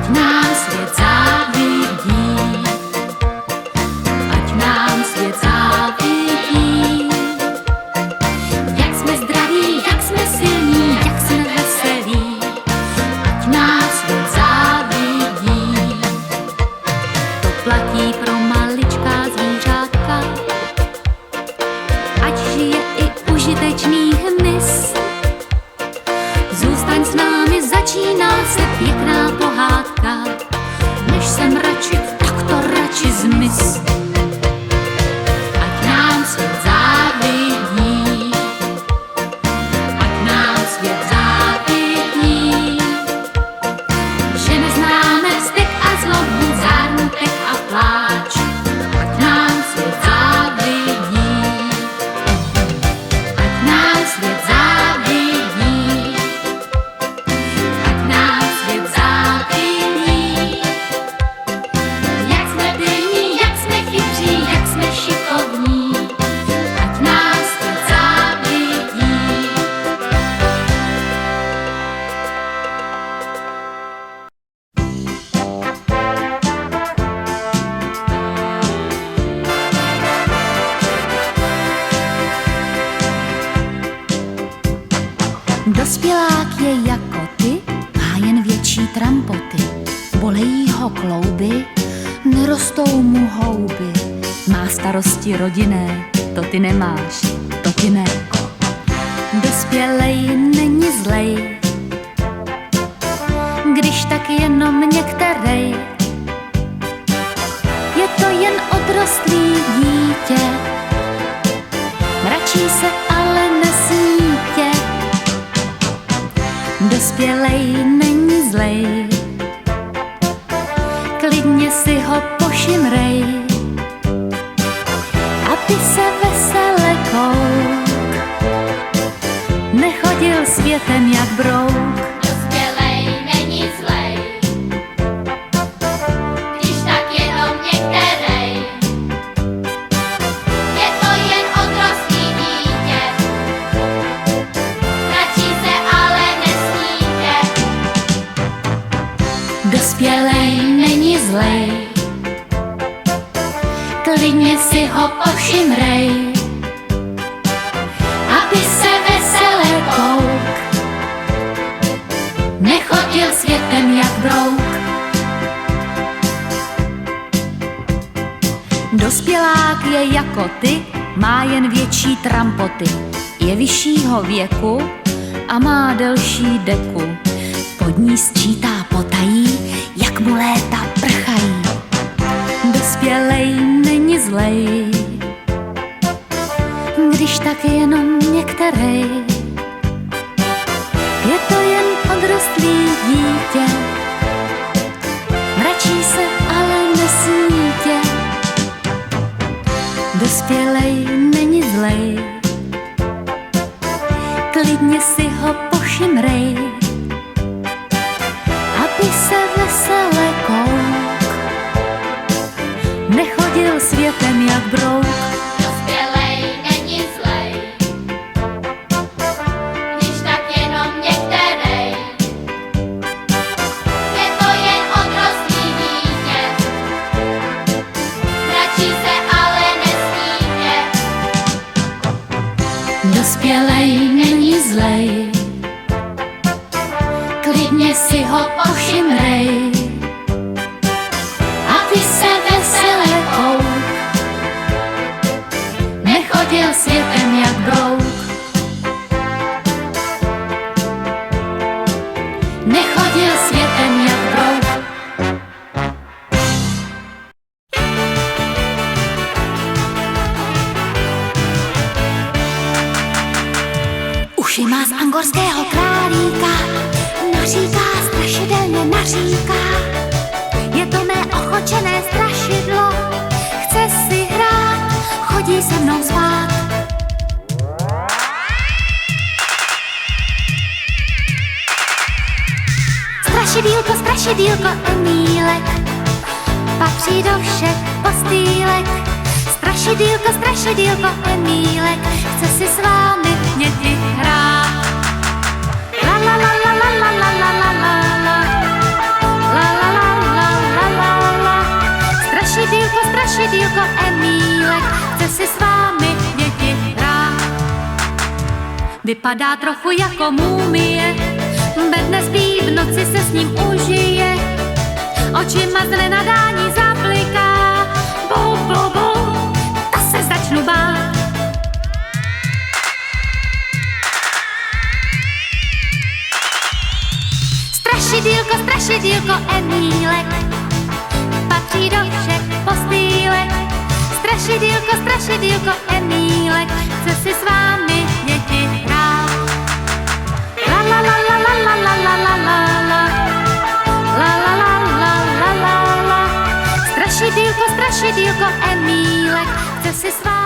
nám svět závidí, ať nám svět závidí. Jak jsme zdraví, jak jsme silní, jak jsme veselí, ať nám svět závidí. To platí pro maličká zvířátka, ať žije i užitečný hmyz. Zůstaň s námi, začíná se pěkná pohádka, než jsem radši, tak to radši zmiz. Ať nám svět závidí, ať nám svět závidí, že neznáme vztek a zlobu, zármutek a pláč. Ať nám svět závidí, ať nám svět závidí, ať nám svět závidí. Jak jsme pilní, jak jsme chytří, jak jsme šikovní, ať nám svět závidí. Dospělák je jako ty, má jen větší trampoty. Bolejí ho klouby, nerostou mu houby. Má starosti rodinné, to ty nemáš, to ty ne. Dospělej není zlej, když tak jenom některej. Je to jen odrostlý dítě, mračí se, ale nesmí tě. Dospělej není zlej, klidně si ho pošimrej, aby se vesele kouk, nechodil světem jak brouk. Dospělej není zlej, když tak jenom některej. Je to jen odrostlý dítě, mračí se, ale nesmí tě. Dospělej není zlej, klidně si ho pošimrej, aby se vesele kouk, nechodil světem jak brouk. Dospělák je jako ty, má jen větší trampoty. Je vyššího věku a má delší deku. Pod ní sčítá potají, jak mu léta prchají. Dospělej není zlej, když tak jenom některej. Je to jen odrostlý dítě, mračí se, ale nesmí tě. Dospělej není zlej, klidně si ho pošimrej, aby se vesele kouk, nechodil světem jak brouk. Dospělej není zlej, když tak jenom některej. Je to jen odrostlý dítě, mračí se, ale nesmí tě. Dospělej není zlej, klidně si ho pošimrej, aby se vesele kouk, nechodil světem jak brouk. Nechodil světem jak brouk. Uši má z angorského králíka, naříká, strašidelně naříká. Je to mé ochočené strašidlo, chce si hrát, chodí se mnou spát. Strašidýlko, strašidýlko, Emílek, patří do všech postýlek. Strašidýlko, strašidýlko, Emílek, chce si s vámi děti hrát. La la la la la la la la la la la la la la. strašidýlko Emílek, chce si s vámi děti hrát. Vypadá trochu jako mumie, bet nespí, v noci se s ním užije. Očima z nenadání zabliká, bu, bu, bu, ta se začnu bát. Strašidýlko Emílek, patří do všech postýlek. Strašidýlko Emílek, chce si s vámi děti hrát. La la la la la la la la la la la. La la la la la la la. Strašidýlko Emílek, chce si s vámi